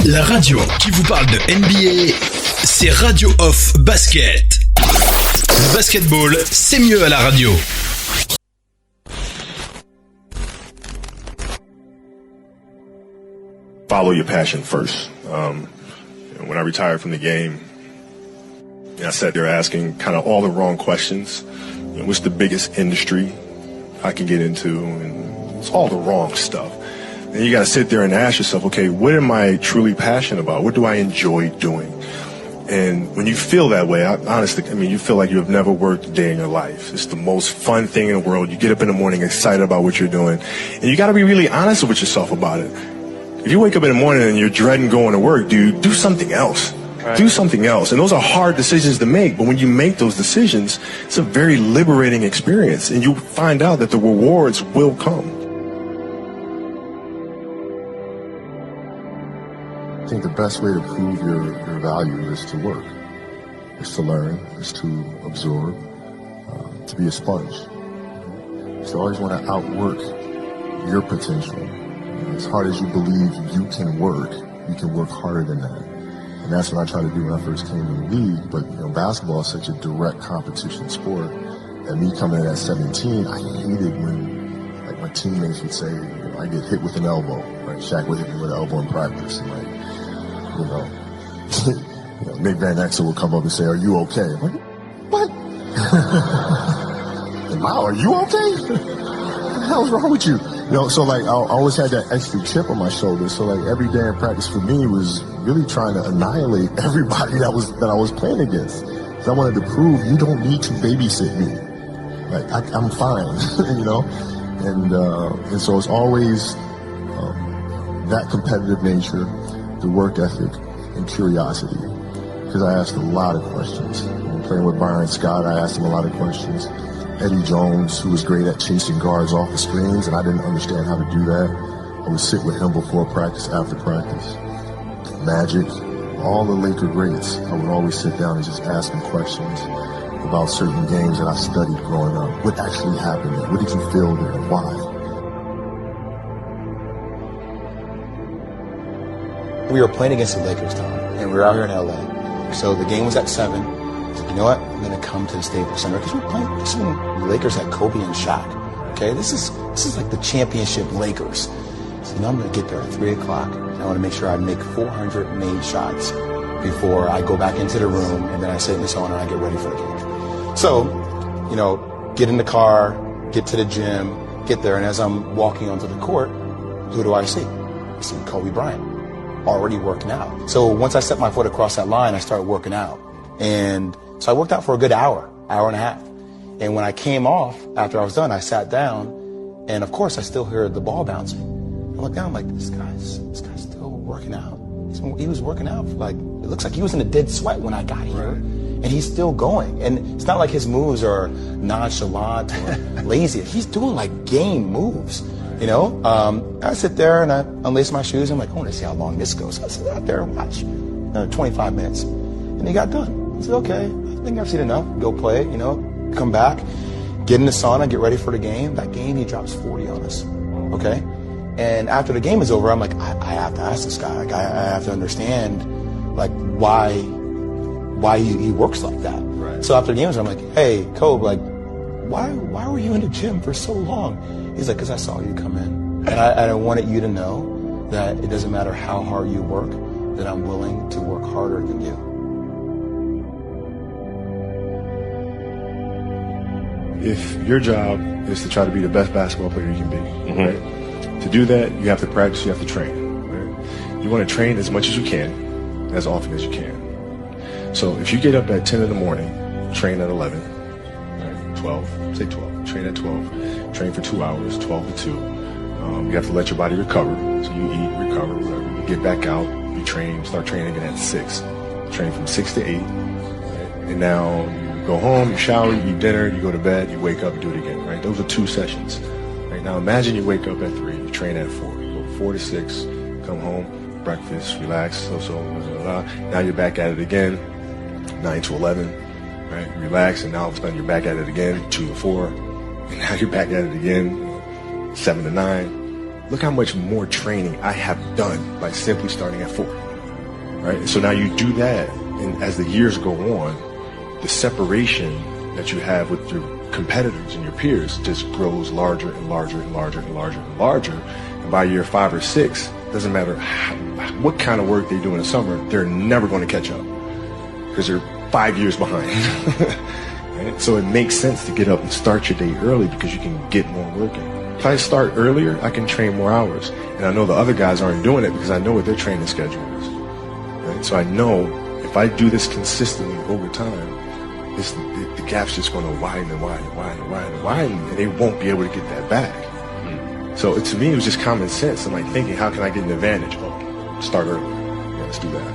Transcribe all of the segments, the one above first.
La radio qui vous parle de NBA, c'est Radio Off Basket. Le basketball, c'est mieux à la radio. Follow your passion first. When I retired from the game, I sat there asking kind of all the wrong questions. What's the biggest industry I can get into? And it's all the wrong stuff. And you got to sit there and ask yourself, okay, what am I truly passionate about? What do I enjoy doing? And when you feel that way, honestly, you feel like you have never worked a day in your life. It's the most fun thing in the world. You get up in the morning excited about what you're doing. And you got to be really honest with yourself about it. If you wake up in the morning and you're dreading going to work, dude, do something else. Right. Do something else. And those are hard decisions to make. But when you make those decisions, it's a very liberating experience. And you find out that the rewards will come. I think the best way to prove your value is to work, is to learn, is to absorb, to be a sponge. You always want to outwork your potential. As hard as you believe you can work harder than that. And that's what I tried to do when I first came to the league. But basketball is such a direct competition sport. And me coming in at 17, I hated when my teammates would say, I get hit with an elbow. Right? Shaq would hit me with an elbow in practice. And Nick Van Exel would come up and say, "Are you okay?" I'm like, "What? Wow, are you okay? What the hell's wrong with you?" So I always had that extra chip on my shoulder. So every day in practice for me was really trying to annihilate everybody that I was playing against. Because I wanted to prove you don't need to babysit me. I'm fine, And so it's always that competitive nature, the work ethic, and curiosity. Because I asked a lot of questions. Playing with Byron Scott, I asked him a lot of questions. Eddie Jones, who was great at chasing guards off the screens, and I didn't understand how to do that. I would sit with him before practice, after practice. Magic, all the Laker greats, I would always sit down and just ask them questions about certain games that I studied growing up. What actually happened there? What did you feel there? Why? We were playing against the Lakers, Tom, and we were out here in LA. So the game was at 7. I was like, you know what? I'm going to come to the Staples Center because we're playing. This is when the Lakers had Kobe and Shaq. Okay, this is like the championship Lakers. So now I'm going to get there at 3 o'clock. And I want to make sure I make 400 made shots before I go back into the room, and then I sit in the sauna and I get ready for the game. So, get in the car, get to the gym, get there, and as I'm walking onto the court, who do I see? I see Kobe Bryant. Already working out. So once I set my foot across that line, I started working out. And so I worked out for a good hour and a half. And when I came off, after I was done, I sat down, and of course I still hear the ball bouncing. I look down, I'm like, this guy's still working out. He was working out for it looks like he was in a dead sweat when I got here. Right. And he's still going. And it's not like his moves are nonchalant or lazy. He's doing game moves. I sit there and I unlace my shoes. I'm like, I want to see how long this goes. So I sit out there and watch. 25 minutes. And he got done. I said, okay, I think I've seen enough. Go play, come back, get in the sauna, get ready for the game. That game, he drops 40 on us. Okay? And after the game is over, I'm like, I have to ask this guy. I have to understand, why he works like that. Right. So after the game is over, I'm like, hey, Kobe, why were you in the gym for so long? He's like, because I saw you come in. And I wanted you to know that it doesn't matter how hard you work, that I'm willing to work harder than you. If your job is to try to be the best basketball player you can be, right? To do that, you have to practice, you have to train. Right? You want to train as much as you can, as often as you can. So if you get up at 10 in the morning, train at 11, right? 12, say 12, train at 12. Train for 2 hours, 12 to 2. You have to let your body recover. So you eat, recover, whatever. You get back out, you train, start training again at 6. Train from 6 to 8. Right? And now you go home, you shower, you eat dinner, you go to bed, you wake up and do it again, right? Those are 2 sessions. Right? Now imagine you wake up at 3, you train at 4. You go 4 to 6, come home, breakfast, relax, blah, blah, blah. Now you're back at it again, 9 to 11, right? Relax, and now all of a sudden you're back at it again, 2 to 4. And now you're back at it again, 7 to 9. Look how much more training I have done by simply starting at 4. right? So now you do that, and as the years go on, the separation that you have with your competitors and your peers just grows larger and larger and larger and larger and larger. And by year 5 or 6, doesn't matter what kind of work they do in the summer, they're never going to catch up because they're 5 years behind. Right? So it makes sense to get up and start your day early because you can get more work in. If I start earlier, I can train more hours. And I know the other guys aren't doing it because I know what their training schedule is. Right? So I know if I do this consistently over time, the gap's just going to widen and widen and widen and widen and widen, and they won't be able to get that back. So to me, it was just common sense. I'm like thinking, how can I get an advantage? Oh, start early. Yeah, let's do that.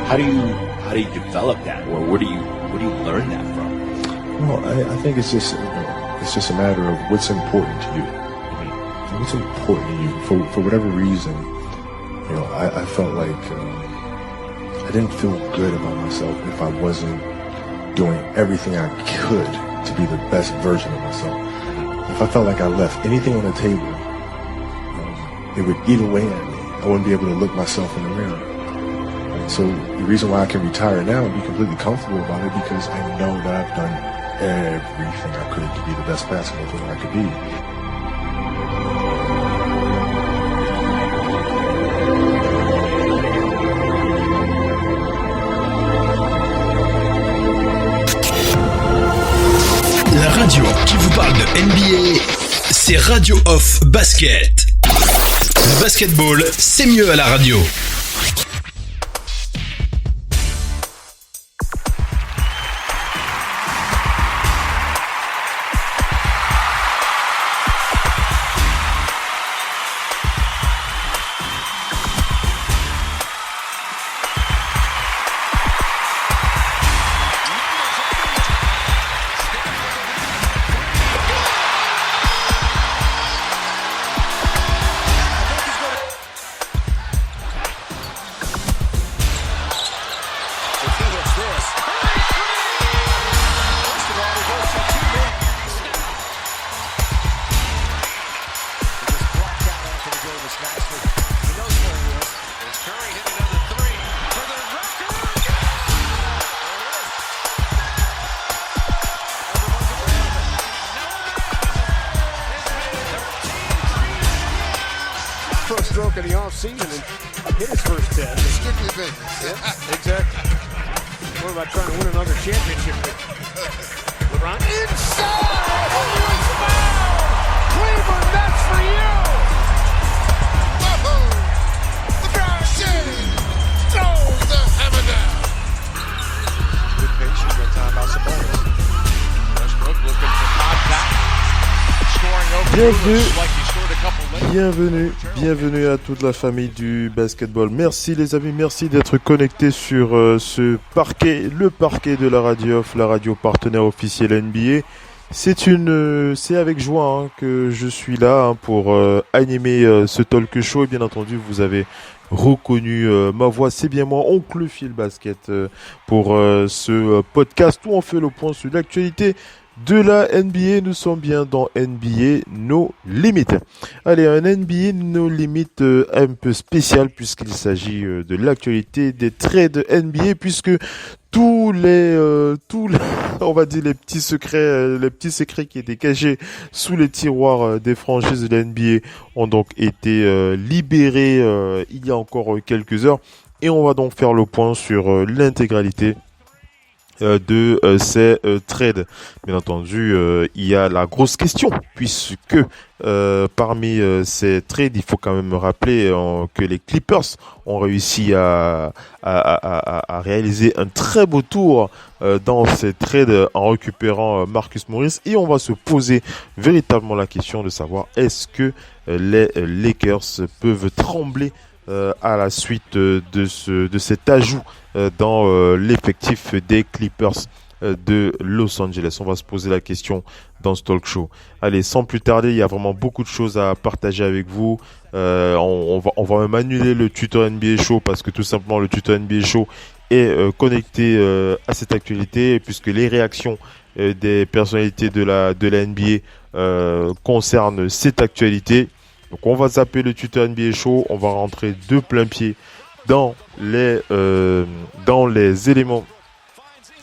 How do you develop that, or where do you learn that from? Well, I think it's just a matter of what's important to you. What's important to you for whatever reason. You know, I felt like I didn't feel good about myself if I wasn't doing everything I could to be the best version of myself. If I felt like I left anything on the table, it would eat away at me. I wouldn't be able to look myself in the mirror. And so the reason why I can retire now and be completely comfortable about it because I know that I've done everything I could to be the best basketball player I could be. La radio qui vous parle de NBA, c'est Radio Off Basket. Le basketball, c'est mieux à la radio. First stroke of the offseason and hit his first 10. Strictly business. Yeah, exactly. What about trying to win another championship? LeBron inside! Oh, it's fouled! Cleveland, that's for you! Whoa! LeBron James throws the hammer down. Good patience, no timeout, Sabonis. Westbrook looking for contact. Scoring over Bienvenue. like he scored a couple late. Bienvenue à toute la famille du basketball. Merci les amis, merci d'être connectés sur ce parquet, le parquet de la radio off, la radio partenaire officielle NBA. C'est avec joie que je suis là pour animer ce talk show et bien entendu vous avez reconnu ma voix, c'est bien moi, Oncle Phil Basket pour ce podcast où on fait le point sur l'actualité de la NBA. Nous sommes bien dans NBA No Limit. Allez, un NBA No Limit un peu spécial puisqu'il s'agit de l'actualité des trades NBA puisque tous les on va dire les petits secrets qui étaient cachés sous les tiroirs des franchises de la NBA ont donc été libérés il y a encore quelques heures et on va donc faire le point sur l'intégralité de ces trades. Bien entendu, il y a la grosse question puisque parmi ces trades, il faut quand même rappeler que les Clippers ont réussi à réaliser un très beau tour dans ces trades en récupérant Marcus Morris et on va se poser véritablement la question de savoir est-ce que les Lakers peuvent trembler à la suite de cet ajout dans l'effectif des Clippers de Los Angeles. On va se poser la question dans ce talk show. Allez, sans plus tarder, il y a vraiment beaucoup de choses à partager avec vous. On va même annuler le tuto NBA Show parce que tout simplement le tuto NBA Show est connecté à cette actualité puisque les réactions des personnalités de la NBA concernent cette actualité. Donc on va zapper le Twitter NBA Show, on va rentrer de plein pied dans les éléments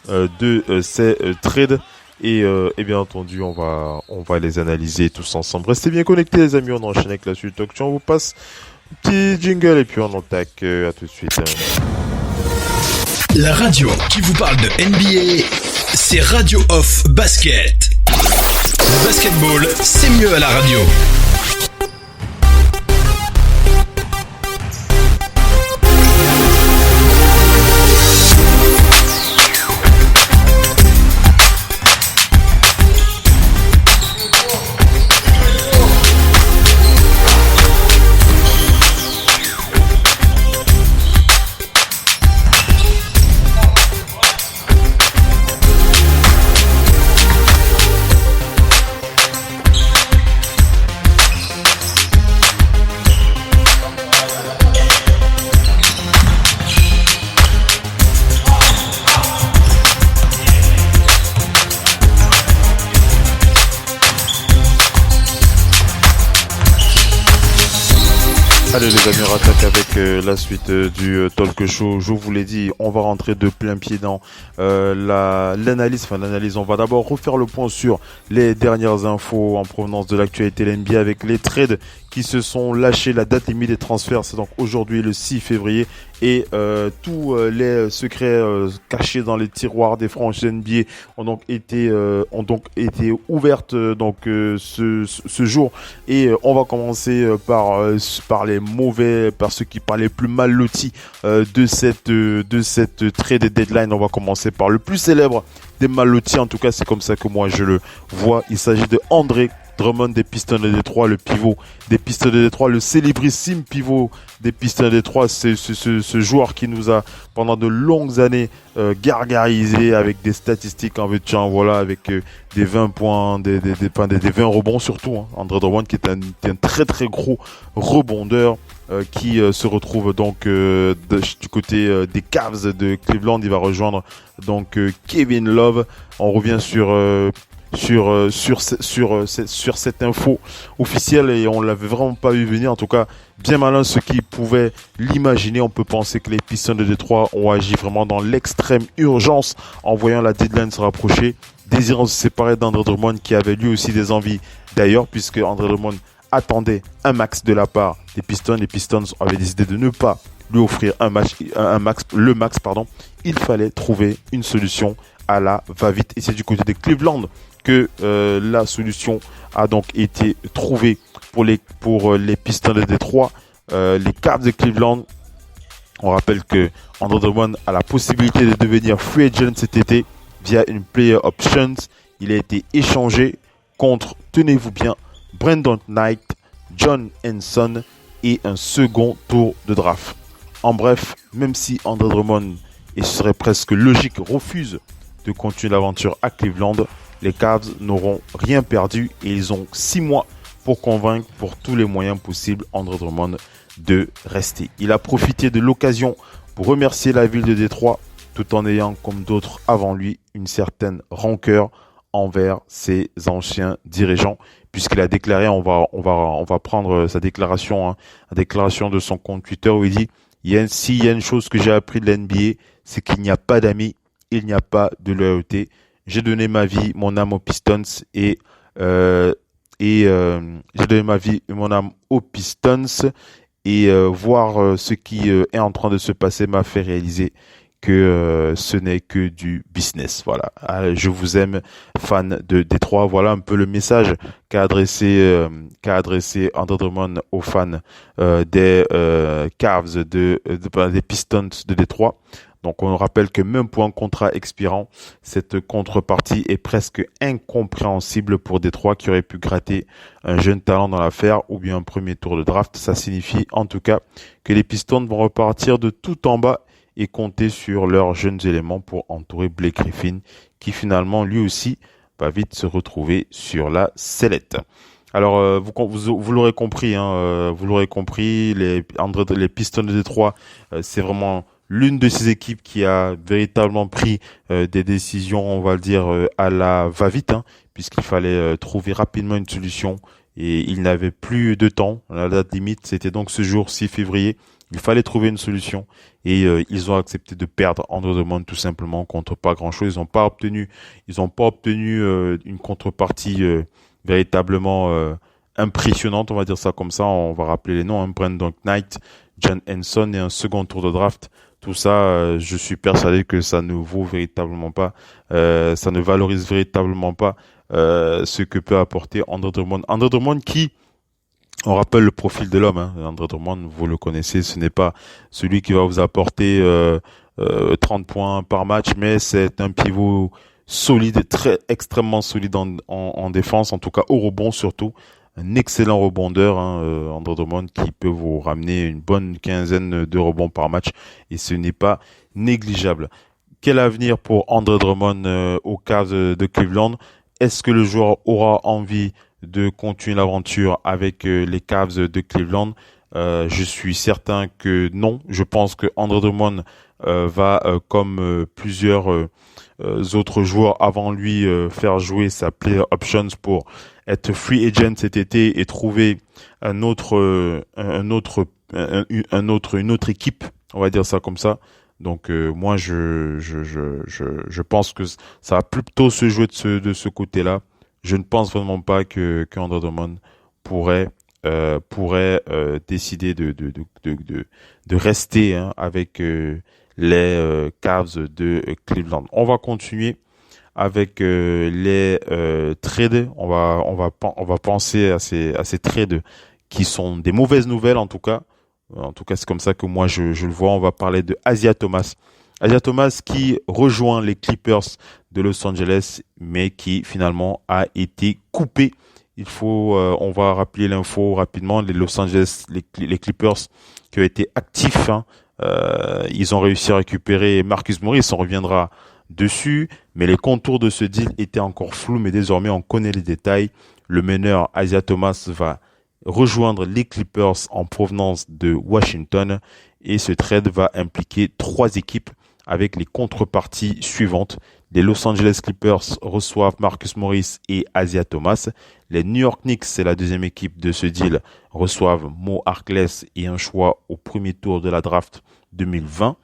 de ces trades et bien entendu on va les analyser tous ensemble. Restez bien connectés les amis, on enchaîne avec la suite talk show, on vous passe un petit jingle et puis on attaque. À tout de suite. La radio qui vous parle de NBA, c'est Radio Off Basket. Le basketball, c'est mieux à la radio. Allez les amis, on attaque avec la suite du talk show. Je vous l'ai dit, on va rentrer de plein pied dans l'analyse. On va d'abord refaire le point sur les dernières infos en provenance de l'actualité de l'NBA avec les trades qui se sont lâchés. La date limite des transferts, c'est donc aujourd'hui le 6 février. Et tous les secrets cachés dans les tiroirs des franchises NBA ont donc été ouvertes ce jour. Et on va commencer par les mauvais, par ceux qui par les plus mal lotis de cette trade deadline. On va commencer par le plus célèbre des mal lotis. En tout cas, c'est comme ça que moi je le vois. Il s'agit de André Drummond des Pistons de Détroit, le pivot des Pistons de Détroit, le célébrissime pivot des Pistons de Détroit. C'est ce joueur qui nous a pendant de longues années gargarisé avec des statistiques en veux-tu en voilà, avec des 20 points, des 20 rebonds surtout. André Drummond qui est un très très gros rebondeur qui se retrouve donc du côté des Cavs de Cleveland. Il va rejoindre donc Kevin Love. On revient sur cette info officielle et on l'avait vraiment pas vu venir. En tout cas, bien malin ceux qui pouvaient l'imaginer. On peut penser que les Pistons de Détroit ont agi vraiment dans l'extrême urgence en voyant la deadline se rapprocher, désirant se séparer d'André Drummond qui avait lui aussi des envies d'ailleurs, puisque André Drummond attendait un max de la part des Pistons. Les Pistons avaient décidé de ne pas lui offrir le max. Il fallait trouver une solution à la va-vite et c'est du côté de Cleveland que la solution a donc été trouvée pour les Pistons de Détroit. Les Cavs de Cleveland, on rappelle que André Drummond a la possibilité de devenir free agent cet été via une player options. Il a été échangé contre, tenez-vous bien, Brandon Knight, John Henson et un second tour de draft. En bref, même si André Drummond, et ce serait presque logique, refuse de continuer l'aventure à Cleveland, les Cavs n'auront rien perdu et ils ont 6 mois pour convaincre pour tous les moyens possibles André Drummond de rester. Il a profité de l'occasion pour remercier la ville de Détroit tout en ayant, comme d'autres avant lui, une certaine rancœur envers ses anciens dirigeants, puisqu'il a déclaré, on va prendre sa déclaration, la déclaration de son compte Twitter où il dit s'il y a une chose que j'ai appris de l'NBA, c'est qu'il n'y a pas d'amis, il n'y a pas de loyauté. J'ai donné ma vie, mon âme aux Pistons j'ai donné ma vie, mon âme aux Pistons et voir ce qui est en train de se passer m'a fait réaliser que ce n'est que du business. Voilà. Je vous aime, fan de Détroit. Voilà un peu le message qu'a adressé André Drummond aux fans des Cavs des Pistons de Détroit. Donc on rappelle que même pour un contrat expirant, cette contrepartie est presque incompréhensible pour Détroit qui aurait pu gratter un jeune talent dans l'affaire ou bien un premier tour de draft. Ça signifie en tout cas que les Pistons vont repartir de tout en bas et compter sur leurs jeunes éléments pour entourer Blake Griffin qui finalement lui aussi va vite se retrouver sur la sellette. Alors vous l'aurez compris, les Pistons de Détroit, c'est vraiment l'une de ces équipes qui a véritablement pris des décisions, on va le dire, à la va-vite, puisqu'il fallait trouver rapidement une solution et il n'avait plus de temps. La date limite, c'était donc ce jour 6 février. Il fallait trouver une solution et ils ont accepté de perdre Andre Drummond tout simplement contre pas grand-chose. Ils n'ont pas obtenu une contrepartie véritablement impressionnante, on va dire ça comme ça. On va rappeler les noms, hein. Brandon Knight, John Henson et un second tour de draft. Tout ça, je suis persuadé que ça ne vaut véritablement pas, ça ne valorise véritablement pas ce que peut apporter Andre Drummond. Andre Drummond qui, on rappelle le profil de l'homme, hein. Andre Drummond, vous le connaissez, ce n'est pas celui qui va vous apporter 30 points par match, mais c'est un pivot solide, extrêmement solide en défense, en tout cas au rebond surtout. Un excellent rebondeur, hein, Andre Drummond, qui peut vous ramener une bonne quinzaine de rebonds par match, et ce n'est pas négligeable. Quel avenir pour Andre Drummond aux Cavs de Cleveland? Est-ce que le joueur aura envie de continuer l'aventure avec les Cavs de Cleveland? Je suis certain que non. Je pense que Andre Drummond va, comme plusieurs autres joueurs avant lui, faire jouer sa player options pour être free agent cet été et trouver une autre équipe, on va dire ça comme ça. Donc moi je pense que ça va plutôt se jouer de ce côté-là. Je ne pense vraiment pas que Andre Drummond pourrait décider de rester, hein, avec les Cavs de Cleveland. On va continuer avec les trades. On va penser à ces trades qui sont des mauvaises nouvelles en tout cas. En tout cas, c'est comme ça que moi je le vois. On va parler de Isaiah Thomas. Isaiah Thomas qui rejoint les Clippers de Los Angeles, mais qui finalement a été coupé. On va rappeler l'info rapidement. Les Los Angeles, les Clippers qui ont été actifs, hein, ils ont réussi à récupérer Marcus Morris. On reviendra dessus, mais les contours de ce deal étaient encore flous, mais désormais on connaît les détails. Le meneur Isaiah Thomas va rejoindre les Clippers en provenance de Washington, et ce trade va impliquer 3 équipes avec les contreparties suivantes. Les Los Angeles Clippers reçoivent Marcus Morris et Isaiah Thomas. Les New York Knicks, c'est la deuxième équipe de ce deal, reçoivent Mo Harkless et un choix au premier tour de la draft 2020.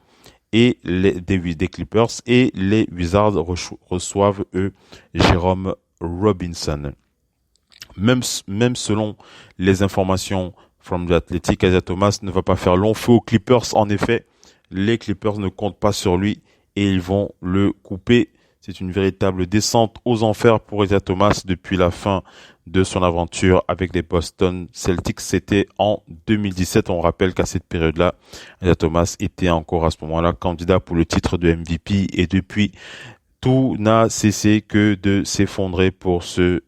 Et des Clippers, et les Wizards reçoivent eux Jérôme Robinson. Même selon les informations from the Athletic, Isaiah Thomas ne va pas faire long feu aux Clippers. En effet, les Clippers ne comptent pas sur lui et ils vont le couper. C'est une véritable descente aux enfers pour Isaiah Thomas depuis la fin de son aventure avec les Boston Celtics. C'était en 2017. On rappelle qu'à cette période-là, Isaiah Thomas était encore à ce moment-là candidat pour le titre de MVP, et depuis, tout n'a cessé que de s'effondrer pour cette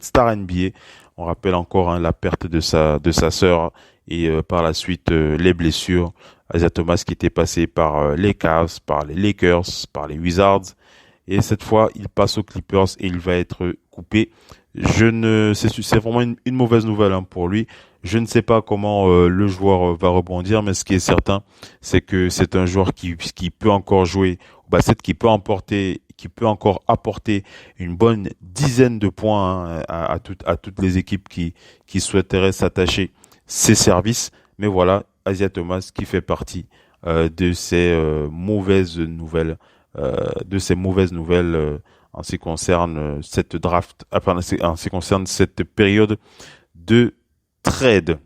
star NBA. On rappelle encore, hein, la perte de sa sœur et par la suite les blessures. Isaiah Thomas qui était passé par les Cavs, par les Lakers, par les Wizards, et cette fois il passe aux Clippers et il va être coupé. C'est vraiment une mauvaise nouvelle, hein, pour lui. Je ne sais pas comment le joueur va rebondir, mais ce qui est certain, c'est que c'est un joueur qui peut encore jouer au basket, qui peut encore apporter une bonne dizaine de points, hein, à toutes les équipes qui souhaiteraient s'attacher ses services. Mais voilà, Isaiah Thomas qui fait partie de ces mauvaises nouvelles, en ce qui concerne cette draft, en ce qui concerne cette période de trade.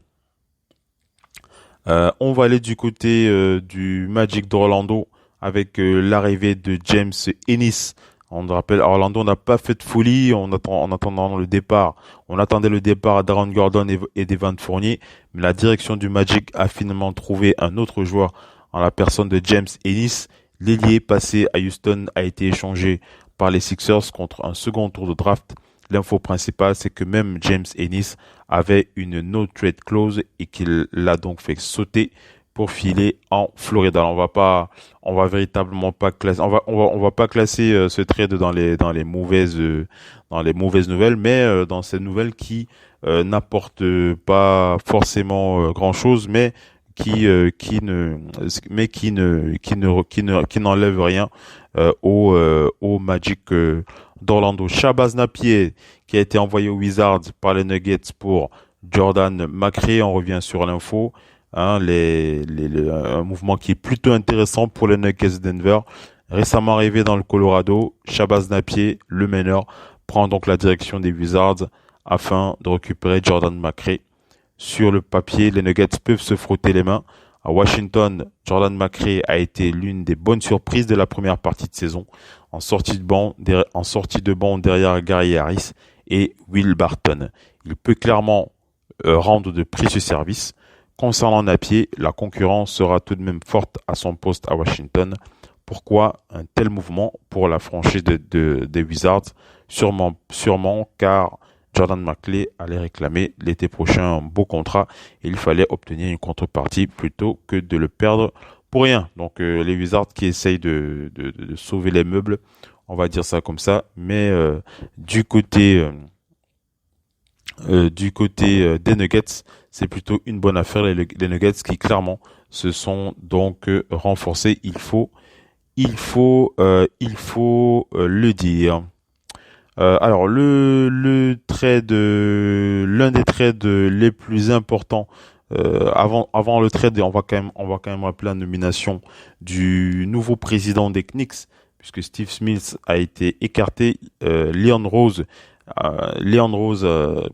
On va aller du côté du Magic d'Orlando avec l'arrivée de James Ennis. On rappelle, Orlando n'a pas fait de folie en attendant le départ. On attendait le départ d'Aaron Gordon et d'Evan Fournier, mais la direction du Magic a finalement trouvé un autre joueur en la personne de James Ennis. L'ailier passé à Houston a été échangé par les Sixers contre un second tour de draft. L'info principale, c'est que même James Ennis avait une no trade clause et qu'il l'a donc fait sauter pour filer en Floride. Alors on va véritablement pas classer, on va pas classer ce trade dans les mauvaises nouvelles, mais dans ces nouvelles qui n'apportent pas forcément grand chose, mais qui n'enlève rien au Magic d'Orlando. Shabazz Napier qui a été envoyé aux Wizards par les Nuggets pour Jordan McRae. On revient sur l'info. Un mouvement qui est plutôt intéressant pour les Nuggets de Denver. Récemment arrivé dans le Colorado, Shabazz Napier, le meneur, prend donc la direction des Wizards afin de récupérer Jordan McRae. Sur le papier, les Nuggets peuvent se frotter les mains. À Washington, Jordan McRae a été l'une des bonnes surprises de la première partie de saison, en sortie de banc derrière Gary Harris et Will Barton. Il peut clairement rendre de précieux services. Concernant Napier, la concurrence sera tout de même forte à son poste à Washington. Pourquoi un tel mouvement pour la franchise des Wizards? Sûrement car Jordan McRae allait réclamer l'été prochain un beau contrat et il fallait obtenir une contrepartie plutôt que de le perdre pour rien. Donc les Wizards qui essayent de sauver les meubles, on va dire ça comme ça, mais du côté des Nuggets, c'est plutôt une bonne affaire. Les Nuggets qui clairement se sont donc renforcés. Il faut le dire. Alors l'un des trades les plus importants avant le trade, on va quand même rappeler la nomination du nouveau président des Knicks puisque Steve Smith a été écarté. Leon Rose,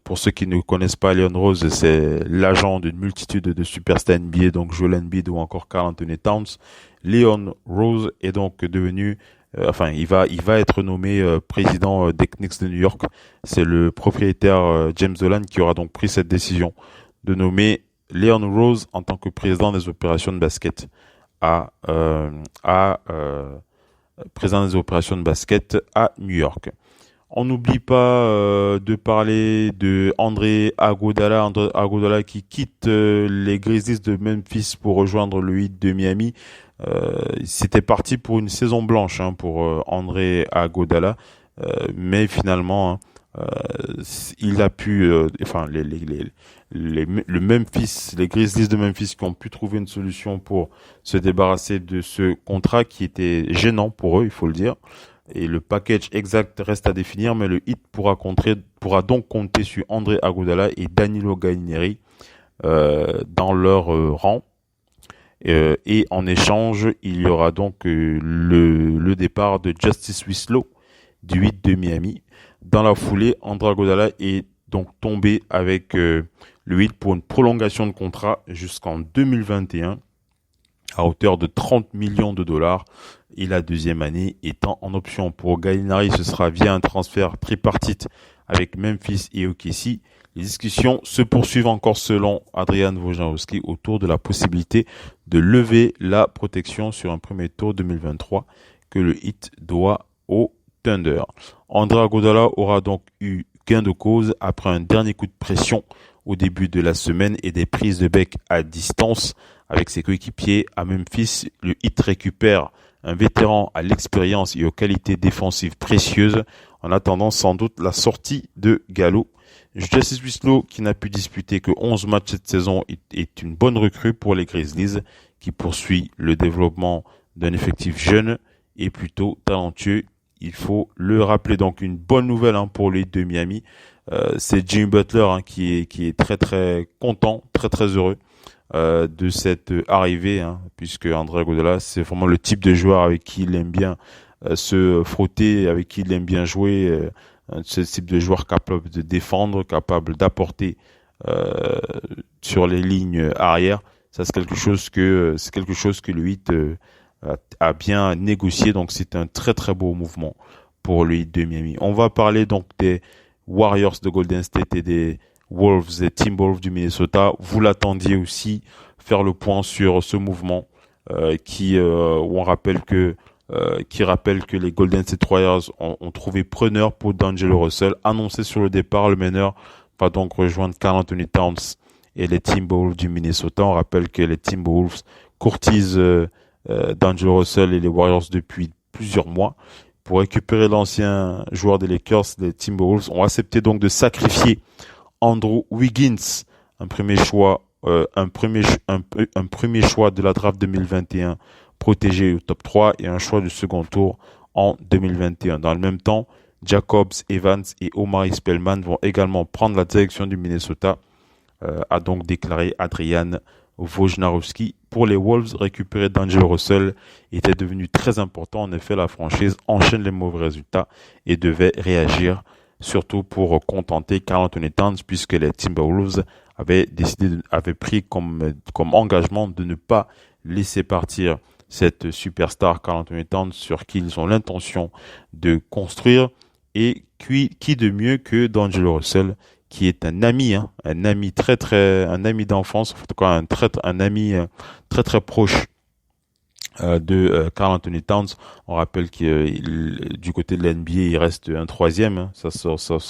pour ceux qui ne connaissent pas, Leon Rose, c'est l'agent d'une multitude de superstars NBA, donc Joel Embiid ou encore Karl Anthony Towns. Leon Rose est donc devenu, il va être nommé président des Knicks de New York. C'est le propriétaire James Dolan qui aura donc pris cette décision de nommer Leon Rose en tant que président des opérations de basket président des opérations de basket à New York. On n'oublie pas de parler de André Iguodala qui quitte les Grizzlies de Memphis pour rejoindre le Heat de Miami. C'était parti pour une saison blanche pour André Iguodala, mais finalement il a pu, les Grizzlies de Memphis qui ont pu trouver une solution pour se débarrasser de ce contrat qui était gênant pour eux, il faut le dire. Et le package exact reste à définir, mais le Heat pourra donc compter sur André Iguodala et Danilo Gallinari dans leur rang. Et en échange, il y aura donc le départ de Justice Winslow du Heat de Miami. Dans la foulée, André Iguodala est donc tombé avec le Heat pour une prolongation de contrat jusqu'en 2021 à hauteur de 30 millions de dollars. Et la deuxième année étant en option. Pour Gallinari, ce sera via un transfert tripartite avec Memphis et OKC. Les discussions se poursuivent encore selon Adrian Wojnarowski autour de la possibilité de lever la protection sur un premier tour 2023 que le Heat doit au Thunder. André Iguodala aura donc eu gain de cause après un dernier coup de pression au début de la semaine et des prises de bec à distance avec ses coéquipiers à Memphis. Le Heat récupère un vétéran à l'expérience et aux qualités défensives précieuses en attendant sans doute la sortie de Gallo. Justice Winslow, qui n'a pu disputer que 11 matchs cette saison, est une bonne recrue pour les Grizzlies qui poursuit le développement d'un effectif jeune et plutôt talentueux. Il faut le rappeler. Donc une bonne nouvelle pour les de Miami. C'est Jimmy Butler qui est très très content, très très heureux de cette arrivée, puisque André Iguodala, c'est vraiment le type de joueur avec qui il aime bien se frotter, avec qui il aime bien jouer, ce type de joueur capable de défendre, capable d'apporter sur les lignes arrière. Ça, c'est quelque chose que le Heat a bien négocié, donc c'est un très très beau mouvement pour le Heat de Miami. On va parler donc des Warriors de Golden State et des Wolves et Timberwolves du Minnesota. Vous l'attendiez aussi, faire le point sur ce mouvement qui rappelle que les Golden State Warriors ont trouvé preneur pour D'Angelo Russell. Annoncé sur le départ, le meneur va donc rejoindre Karl Anthony Towns et les Timberwolves du Minnesota. On rappelle que les Timberwolves courtisent D'Angelo Russell et les Warriors depuis plusieurs mois. Pour récupérer l'ancien joueur des Lakers, les Timberwolves ont accepté donc de sacrifier Andrew Wiggins, un premier choix un premier choix de la draft 2021 protégé au top 3 et un choix de second tour en 2021. Dans le même temps, Jacobs, Evans et Omari Spellman vont également prendre la direction du Minnesota, a donc déclaré Adrian Wojnarowski. Pour les Wolves, récupérer D'Angelo Russell était devenu très important. En effet, la franchise enchaîne les mauvais résultats et devait réagir, surtout pour contenter Karl Anthony Towns, puisque les Timberwolves avaient pris comme engagement de ne pas laisser partir cette superstar Karl Anthony Towns, sur qui ils ont l'intention de construire. Et qui de mieux que D'Angelo Russell, qui est un ami d'enfance, en tout cas un ami très très proche de Karl Anthony Towns. On rappelle que du côté de la NBA, il reste un troisième. Ça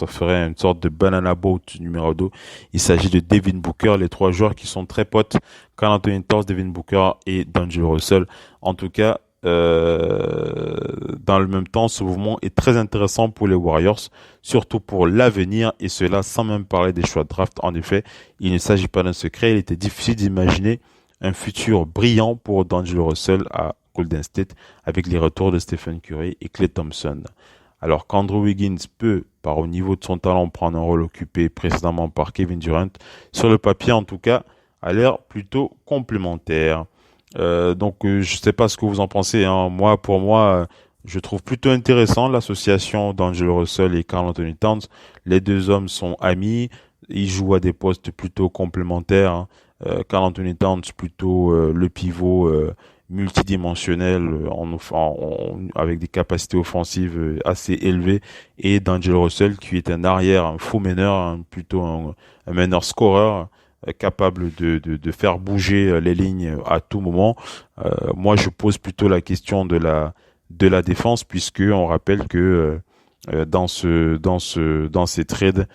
ferait une sorte de banana boat numéro 2. Il s'agit de Devin Booker, les trois joueurs qui sont très potes. Karl Anthony Towns, Devin Booker et D'Angelo Russell. En tout cas, dans le même temps, ce mouvement est très intéressant pour les Warriors, surtout pour l'avenir, et cela sans même parler des choix de draft. En effet, il ne s'agit pas d'un secret. Il était difficile d'imaginer un futur brillant pour D'Angelo Russell à Golden State avec les retours de Stephen Curry et Klay Thompson. Alors qu'Andrew Wiggins peut, par au niveau de son talent, prendre un rôle occupé précédemment par Kevin Durant, sur le papier en tout cas, a l'air plutôt complémentaire. Donc je sais pas ce que vous en pensez, hein. Pour moi, je trouve plutôt intéressant l'association d'Angelo Russell et Karl Anthony Towns. Les deux hommes sont amis, ils jouent à des postes plutôt complémentaires, hein. Karl Anthony Towns plutôt le pivot multidimensionnel avec des capacités offensives assez élevées, et D'Angelo Russell qui est un arrière, un faux meneur, plutôt un meneur scoreur, capable de faire bouger les lignes à tout moment. Moi, je pose plutôt la question de la défense, puisque on rappelle que dans ces trades,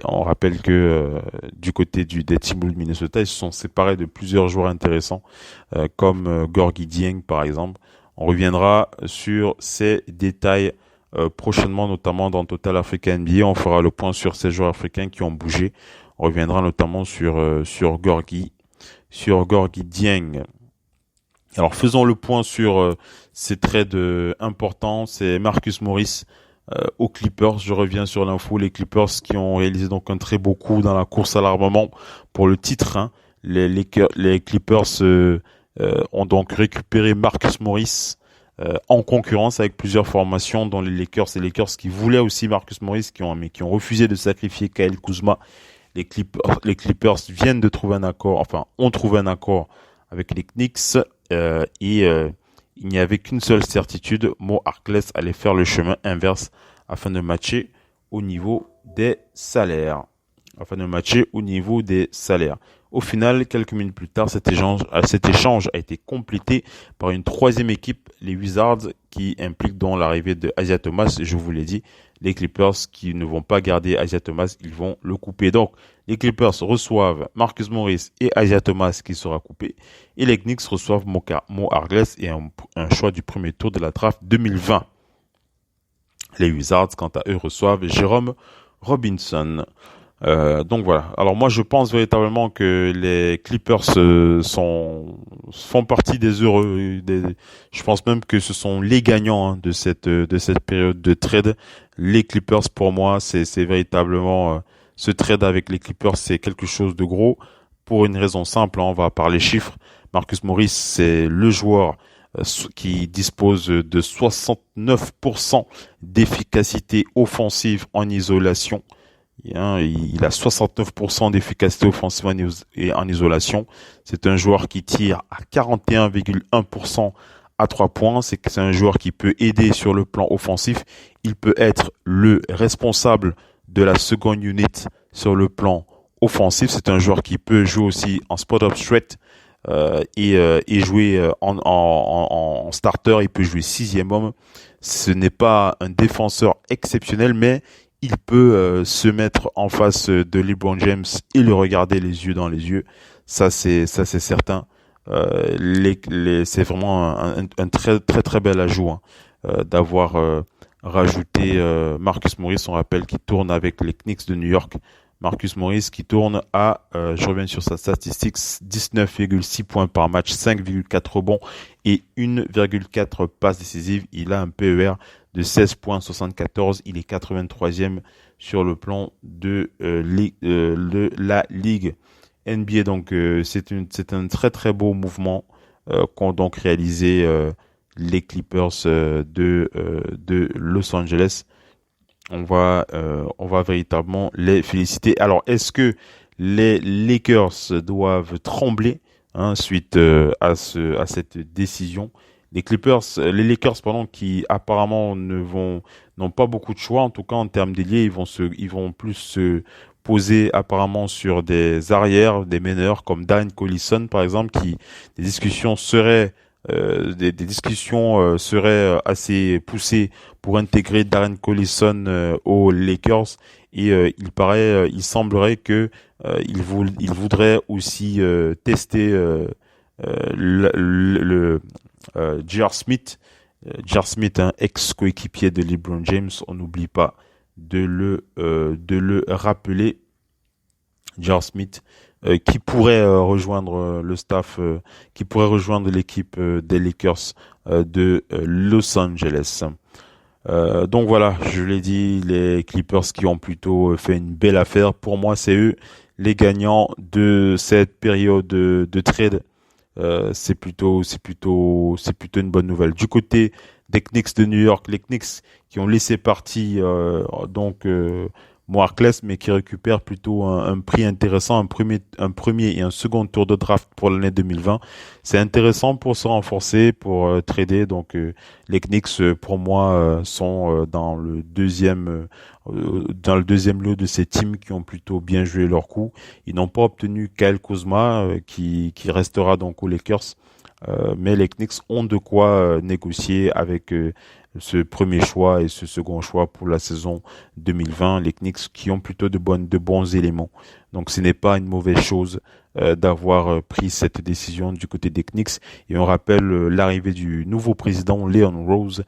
on rappelle que du côté des Timberwolves de Minnesota, ils se sont séparés de plusieurs joueurs intéressants, comme Gorgui Dieng par exemple. On reviendra sur ces détails prochainement, notamment dans Total Africa NBA. On fera le point sur ces joueurs africains qui ont bougé. On reviendra notamment sur Gorgui Dieng. Alors faisons le point sur ces trades importants. C'est Marcus Morris aux Clippers. Je reviens sur l'info. Les Clippers qui ont réalisé donc un très beau coup dans la course à l'armement pour le titre, hein. Les Clippers ont donc récupéré Marcus Morris en concurrence avec plusieurs formations, dont les Lakers qui voulaient aussi Marcus Morris, qui ont refusé de sacrifier Kyle Kuzma. Les Clippers viennent de trouver un accord, ont trouvé un accord avec les Knicks, il n'y avait qu'une seule certitude: Mo Harkless allait faire le chemin inverse afin de matcher au niveau des salaires. Au final, quelques minutes plus tard, cet échange a été complété par une troisième équipe, les Wizards, qui implique donc l'arrivée de Isaiah Thomas. Je vous l'ai dit, les Clippers qui ne vont pas garder Isaiah Thomas, ils vont le couper. Donc, les Clippers reçoivent Marcus Morris et Isaiah Thomas qui sera coupé. Et les Knicks reçoivent Mo Harkless et un choix du premier tour de la draft 2020. Les Wizards, quant à eux, reçoivent Jérôme Robinson. Donc voilà. Alors moi, je pense véritablement que les Clippers font partie des heureux. Je pense même que ce sont les gagnants, hein, de cette période de trade. Les Clippers, pour moi, c'est véritablement ce trade avec les Clippers, c'est quelque chose de gros pour une raison simple, hein. On va parler chiffres. Marcus Morris, c'est le joueur qui dispose de 69% d'efficacité offensive en isolation. Il a 69% d'efficacité offensive en isolation. C'est un joueur qui tire à 41,1% à 3 points. C'est un joueur qui peut aider sur le plan offensif. Il peut être le responsable de la seconde unit sur le plan offensif. C'est un joueur qui peut jouer aussi en spot-up threat et jouer en starter. Il peut jouer 6e homme. Ce n'est pas un défenseur exceptionnel, mais il peut se mettre en face de LeBron James et le regarder les yeux dans les yeux. Ça c'est certain. C'est vraiment un très très très bel ajout, hein, d'avoir rajouté Marcus Morris. On rappelle qu'il tourne avec les Knicks de New York Marcus Morris qui tourne à, je reviens sur sa statistique, 19,6 points par match, 5,4 rebonds et 1,4 passes décisives. Il a un PER de 16,74. Il est 83e sur le plan de la ligue NBA. Donc c'est un très très beau mouvement qu'ont donc réalisé les Clippers de Los Angeles. On va véritablement les féliciter. Alors, est-ce que les Lakers doivent trembler suite à cette décision? Les Lakers, qui apparemment n'ont pas beaucoup de choix, en tout cas en termes d'ailier, ils vont plus se poser apparemment sur des arrières, des meneurs comme Darren Collison par exemple, des discussions seraient assez poussées pour intégrer Darren Collison aux Lakers, et il semblerait que il voudrait aussi tester J.R. Smith, ex-coéquipier de LeBron James, on n'oublie pas de le rappeler. J.R. Smith qui pourrait rejoindre le staff, qui pourrait rejoindre l'équipe des Lakers de Los Angeles. Donc voilà, je l'ai dit, les Clippers qui ont plutôt fait une belle affaire. Pour moi, c'est eux les gagnants de cette période de trade. C'est plutôt une bonne nouvelle. Du côté des Knicks de New York, les Knicks qui ont laissé partir Moarkless, mais qui récupèrent plutôt un prix intéressant, un premier et un second tour de draft pour l'année 2020. C'est intéressant pour se renforcer, pour trader. Donc les Knicks, pour moi, sont dans le deuxième lot de ces teams qui ont plutôt bien joué leur coup. Ils n'ont pas obtenu Kyle Kuzma, qui restera donc aux Lakers. Mais les Knicks ont de quoi négocier avec ce premier choix et ce second choix pour la saison 2020. Les Knicks qui ont plutôt de bons éléments. Donc ce n'est pas une mauvaise chose d'avoir pris cette décision du côté des Knicks. Et on rappelle l'arrivée du nouveau président Leon Rose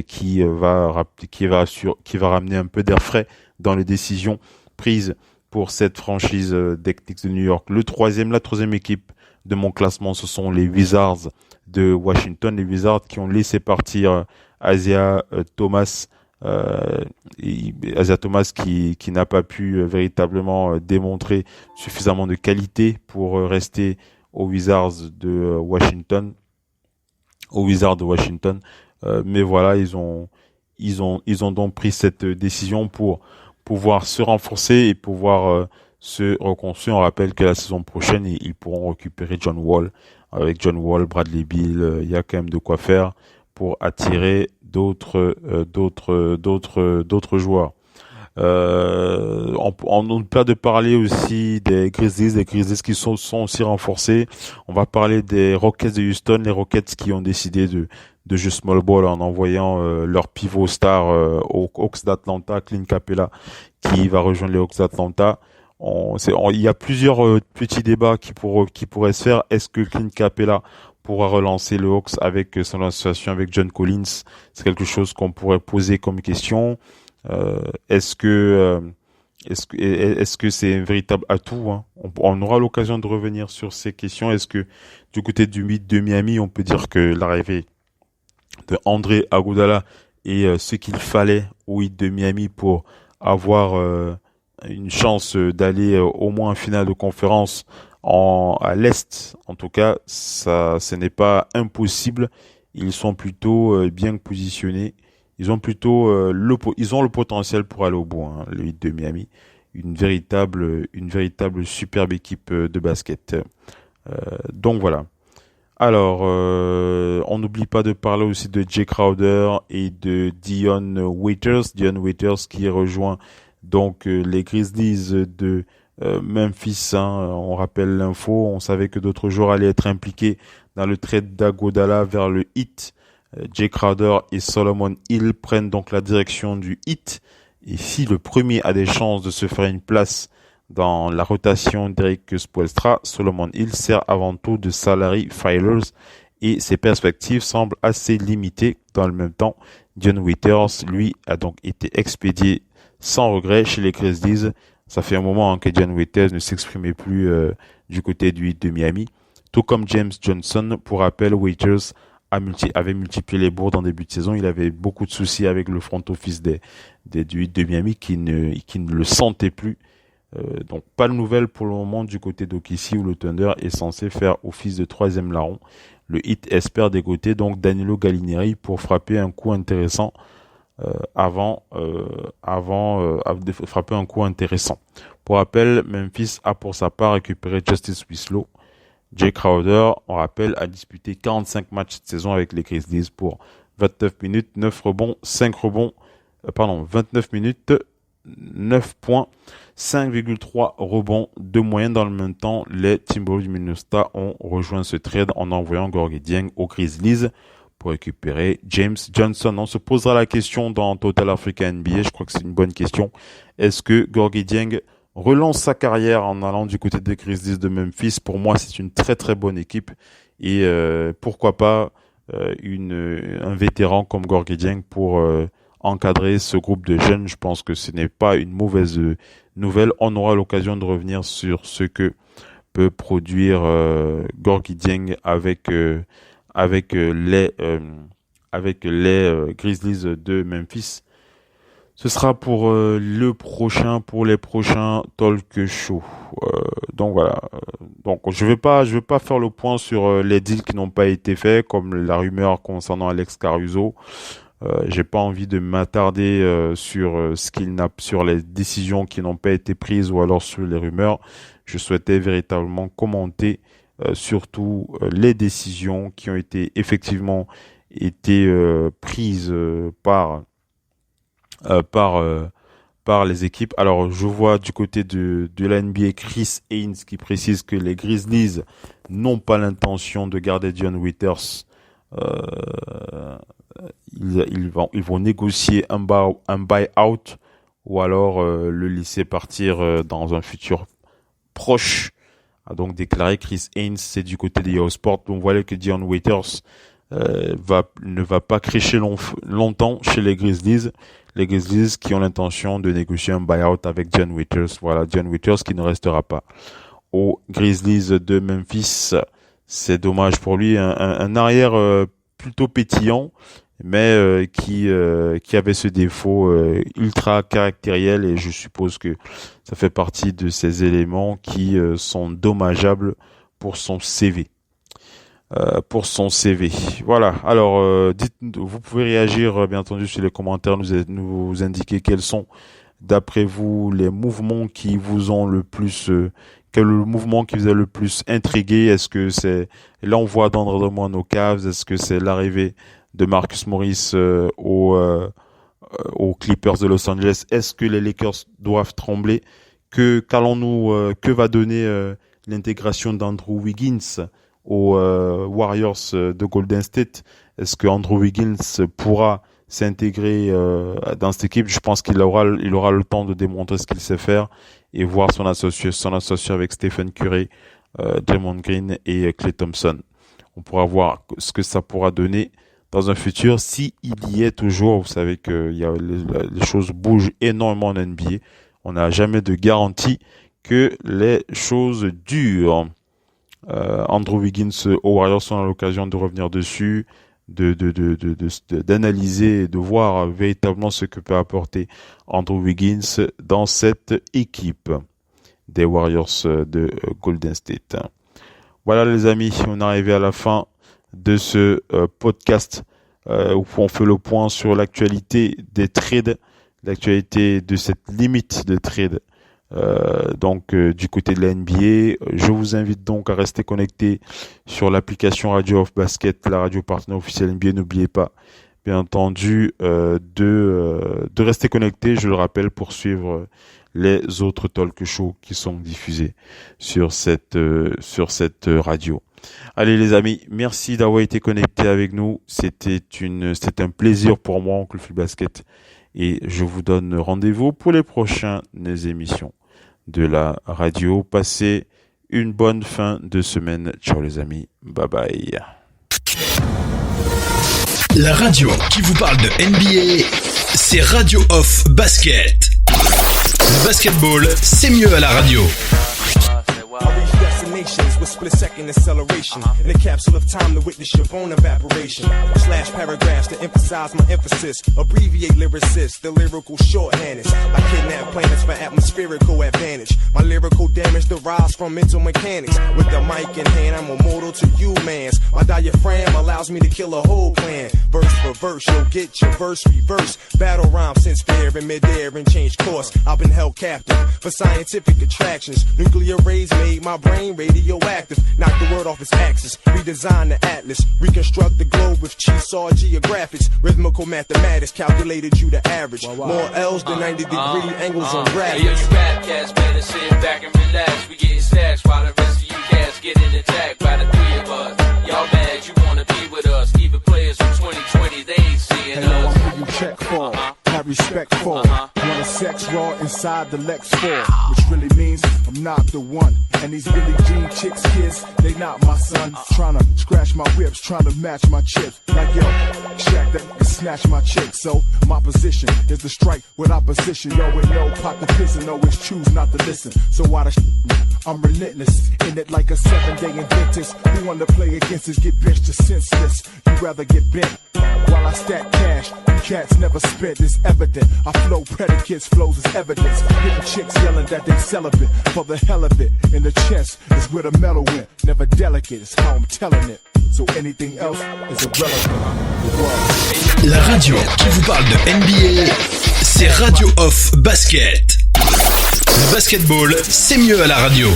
qui va ramener un peu d'air frais dans les décisions prises pour cette franchise des Knicks de New York. La troisième équipe de mon classement, ce sont les Wizards de Washington. Les Wizards qui ont laissé partir Isaiah Thomas qui n'a pas pu véritablement démontrer suffisamment de qualité pour rester aux Wizards de Washington. Mais voilà, ils ont donc pris cette décision pour pouvoir se renforcer et pouvoir se reconstruire. On rappelle que la saison prochaine, ils pourront récupérer John Wall. Avec John Wall, Bradley Beal, il y a quand même de quoi faire pour attirer d'autres joueurs. On n'oublie pas de parler aussi des Grizzlies qui sont aussi renforcés. On va parler des Rockets de Houston, les Rockets qui ont décidé de jouer small ball en envoyant leur pivot star aux Hawks d'Atlanta, Clint Capela, qui va rejoindre les Hawks d'Atlanta. Il y a plusieurs petits débats qui pourraient se faire. Est-ce que Clint Capela pourra relancer le Hawks avec son association avec John Collins? C'est quelque chose qu'on pourrait poser comme question. Est-ce que c'est un véritable atout, hein? On aura l'occasion de revenir sur ces questions. Est-ce que du côté du Heat de Miami, on peut dire que l'arrivée de André Iguodala est ce qu'il fallait au Heat de Miami pour avoir une chance d'aller au moins en finale de conférence à l'Est? En tout cas, ce n'est pas impossible. Ils sont plutôt bien positionnés. Ils ont le potentiel pour aller au bout, hein, le Heat de Miami. Une véritable superbe équipe de basket. Donc voilà. Alors, on n'oublie pas de parler aussi de Jay Crowder et de Dion Waiters. Dion Waiters qui rejoint donc les Grizzlies de Memphis. On rappelle l'info. On savait que d'autres joueurs allaient être impliqués dans le trade d'Iguodala vers le Heat. Jay Crowder et Solomon Hill prennent donc la direction du Heat. Et si le premier a des chances de se faire une place dans la rotation d'Eric Spoelstra, Solomon Hill sert avant tout de salary filers et ses perspectives semblent assez limitées. Dans le même temps, Dion Waiters, lui, a donc été expédié sans regret chez les Grizzlies. Ça fait un moment que Dion Waiters ne s'exprimait plus du côté du Heat de Miami. Tout comme James Johnson, pour rappel, Waiters avait multiplié les bourdes en début de saison. Il avait beaucoup de soucis avec le front office du Heat de Miami qui ne le sentait plus. Donc pas de nouvelles pour le moment du côté d'OKC où le Thunder est censé faire office de troisième larron. Le Heat espère dégoter donc Danilo Gallinari pour frapper un coup intéressant frapper un coup intéressant. Pour rappel, Memphis a pour sa part récupéré Justice Winslow. Jay Crowder, on rappelle, a disputé 45 matchs cette saison avec les Grizzlies pour 29 minutes, 9 rebonds, 29 minutes, 9 points, 5,3 rebonds de moyenne. Dans le même temps, les Timberwolves du Minnesota ont rejoint ce trade en envoyant Gorgui Dieng aux Grizzlies pour récupérer James Johnson. On se posera la question dans Total Africa NBA, je crois que c'est une bonne question. Est-ce que Gorgui Dieng relance sa carrière en allant du côté des Grizzlies de Memphis? Pour moi, c'est une très très bonne équipe et pourquoi pas un vétéran comme Gorgui Dieng pour encadrer ce groupe de jeunes. Je pense que ce n'est pas une mauvaise nouvelle. On aura l'occasion de revenir sur ce que peut produire Gorgui Dieng avec les Grizzlies de Memphis. Ce sera pour les prochains talk show. Donc voilà. Donc je vais pas faire le point sur les deals qui n'ont pas été faits, comme la rumeur concernant Alex Caruso. J'ai pas envie de m'attarder sur sur les décisions qui n'ont pas été prises ou alors sur les rumeurs. Je souhaitais véritablement commenter surtout les décisions qui ont été effectivement prises par les équipes. Alors, je vois du côté de la NBA Chris Haynes qui précise que les Grizzlies n'ont pas l'intention de garder Dion Waiters. Ils vont négocier un buy-out ou alors le laisser partir dans un futur proche, a donc déclaré Chris Haynes. C'est du côté des Yahoo Sports. On voit que Dion Waiters ne va pas crécher longtemps chez les Grizzlies. Les Grizzlies qui ont l'intention de négocier un buy-out avec Dion Waiters. Voilà, Dion Waiters qui ne restera pas aux Grizzlies de Memphis. C'est dommage pour lui. Un arrière plutôt pétillant, mais qui avait ce défaut ultra caractériel, et je suppose que ça fait partie de ces éléments qui sont dommageables pour son CV. Voilà. Alors, vous pouvez réagir bien entendu sur les commentaires, nous indiquer quels sont d'après vous les mouvements qui vous ont le plus quel est le mouvement qui vous a le plus intrigué. Est-ce que c'est l'envoi d'André Drummond aux Cavs? Est-ce que c'est l'arrivée de Marcus Morris aux Clippers de Los Angeles? Est-ce que les Lakers doivent trembler? Que va donner l'intégration d'Andrew Wiggins aux Warriors de Golden State? Est-ce que Andrew Wiggins pourra s'intégrer dans cette équipe? Je pense qu'il aura le temps de démontrer ce qu'il sait faire et voir son associé avec Stephen Curry, Draymond Green et Klay Thompson. On pourra voir ce que ça pourra donner dans un futur, si il y est toujours. Vous savez que les choses bougent énormément en NBA. On n'a jamais de garantie que les choses durent. Andrew Wiggins aux Warriors, on a l'occasion de revenir dessus, d'analyser et de voir véritablement ce que peut apporter Andrew Wiggins dans cette équipe des Warriors de Golden State. Voilà les amis, on est arrivé à la fin de ce podcast où on fait le point sur l'actualité des trades, l'actualité de cette limite de trade. Du côté de la NBA, je vous invite donc à rester connecté sur l'application Radio of Basket, la radio partenaire officielle NBA. N'oubliez pas, bien entendu, de rester connecté, je le rappelle, pour suivre les autres talk shows qui sont diffusés sur cette radio. Allez les amis, merci d'avoir été connectés avec nous. C'était un plaisir pour moi, Oncle Phil Basket, et je vous donne rendez-vous pour les prochaines émissions de la radio. Passez une bonne fin de semaine. Ciao les amis. Bye bye. La radio qui vous parle de NBA, c'est Radio Off Basket. Le Le basketball, c'est mieux à la radio. I reach destinations with split-second acceleration in a capsule of time to witness your bone evaporation. Slash paragraphs to emphasize my emphasis. Abbreviate lyricists, the lyrical shorthanders. I kidnap planets for atmospherical advantage. My lyrical damage derives from mental mechanics. With the mic in hand, I'm immortal to you, mans. My diaphragm allows me to kill a whole clan. Verse for verse, you'll get your verse reverse. Battle rhyme since fair in midair and change course. I've been held captive for scientific attractions. Nuclear rays made my brain radioactive. Knock the world off its axis. Redesign the atlas. Reconstruct the globe with Cheesaw geographics. Rhythmical mathematics calculated you the average. More L's than 90-degree angles on graphics. Hey, yo, you rap cats better sit back and relax. We getting stacks while the rest of you cats getting attacked by the three of us. Y'all mad you wanna be with us. Even players from 2020, they ain't seeing us. Hey, yo, I'm who you check for. Have respect for. Wanna sex raw inside the Lex 4. Which really means I'm not the one. And these Billie Jean chicks kids, they not my son. Tryna scratch my whips, tryna match my chips. Like yo, Shaq that can snatch my chick. So my position is to strike with opposition. Yo, with no pot to piss and always choose not to listen. So why the I'm relentless, in it like a 7-day Invictus. Who wanna play against us get benched to senseless. You rather get bent while I stack cash. You cats never spent, it's evident. I flow predicates, flows is evidence. Hitting chicks yelling that they celibate for the hell of it. In the chest is where the metal went. Never delicate, it's how I'm telling it. So anything else is irrelevant. La radio qui vous parle de NBA, c'est Radio Off Basket. Le basketball, c'est mieux à la radio.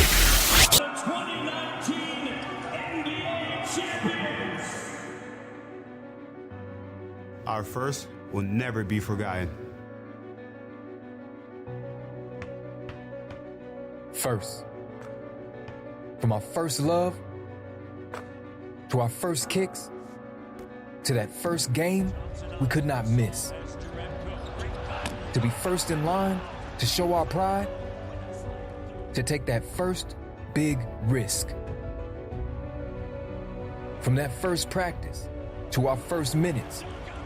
Our first will never be forgotten. First. From our first love, to our first kicks, to that first game we could not miss. To be first in line, to show our pride, to take that first big risk. From that first practice to our first minutes,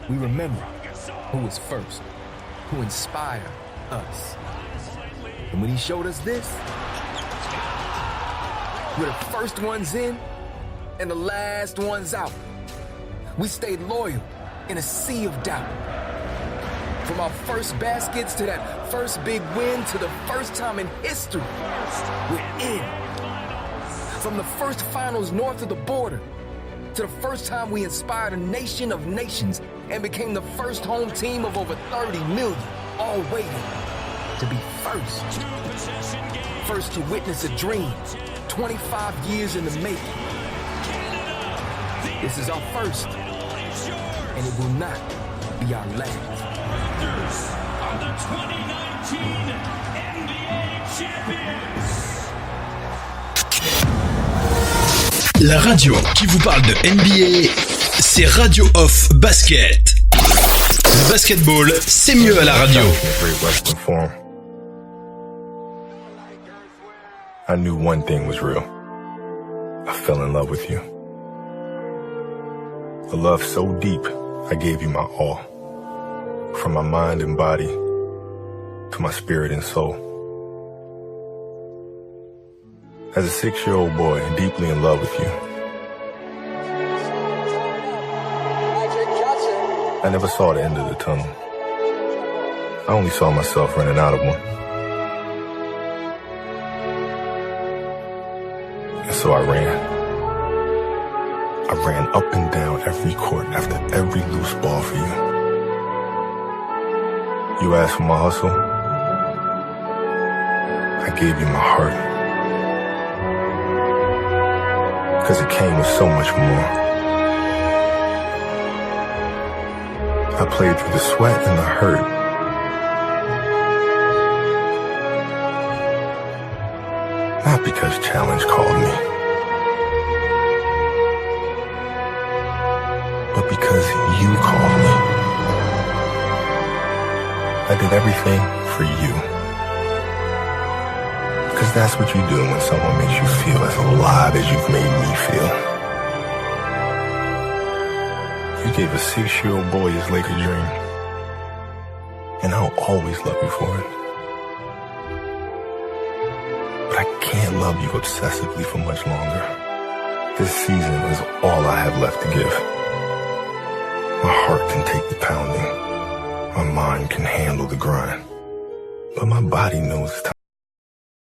we remember who was first, who inspired us. And when he showed us this, we're the first ones in and the last ones out. We stayed loyal in a sea of doubt. From our first baskets to that first big win to the first time in history, we're in. From the first finals north of the border to the first time we inspired a nation of nations and became the first home team of over 30 million, all waiting to be first. First to witness a dream, 25 years in the making. This is our first, and it will not be our last. Are the 2019 NBA champions. La radio qui vous parle de NBA, c'est Radio Off Basket. Le basketball, c'est mieux à la radio. I knew one thing was real. I fell in love with you. A love so deep, I gave you my all. From my mind and body to my spirit and soul. As a 6-year-old boy, deeply in love with you. I never saw the end of the tunnel. I only saw myself running out of one. And so I ran. I ran up and down every court after every loose ball for you. You asked for my hustle. I gave you my heart. Because it came with so much more. I played through the sweat and the hurt. Not because challenge called me, but because you called me. I did everything for you. Because that's what you do when someone makes you feel as alive as you've made me feel. You gave a 6-year-old boy his Laker dream. And I'll always love you for it. I can't love you obsessively for much longer. This season is all I have left to give. My heart can take the pounding. My mind can handle the grind. But my body knows it's time.